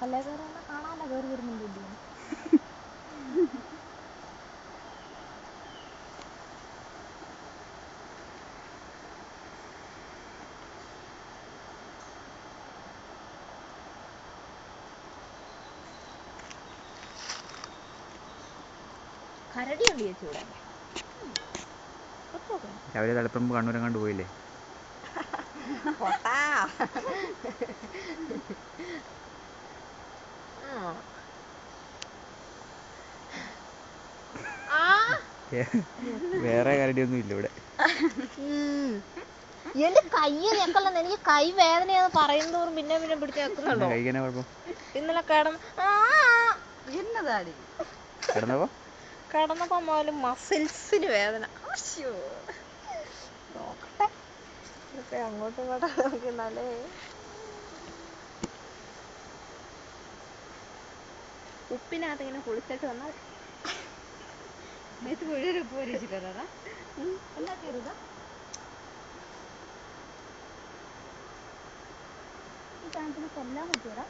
അല്ലേ കയറി വന്നാൽ കാണാമല്ലോ കയറി വരുന്നുണ്ടല്ലോ. കരടിയുണ്ട് ചേച്ചി ഇവിടെ. രാവിലെ തളിപ്പറമ്പ് കണ്ണൂരങ്ങാണ്ട് പോയില്ലേ? വേറെ കരടിയൊന്നും ഇല്ല ഇവിടെ. എന്റെ കയ്യ് ഞെക്കല്ലെന്ന്. എനിക്ക് കൈ വേദനയാന്ന് പറയുന്നതോറും പിന്നെ പിന്നെ പിടിച്ച് വെക്കുന്നുണ്ടോ? കഴിക്കാനാ കുഴപ്പം? ഇന്നലെ കിടന്നപ്പോ മുതല് മസിൽസിന് വേദന. നോക്കട്ടെ അങ്ങോട്ടും ഇങ്ങോട്ടും നോക്കുന്നാലേ. ഉപ്പിനകത്ത് ഇങ്ങനെ കുളിച്ചിട്ട് വന്നാൽ ഉപ്പ് വരിച്ചിട്ടാ എന്നാ ചെറുതാ ഈ സാധനത്തിന് കൊല്ലാൻ പറ്റൂടാ.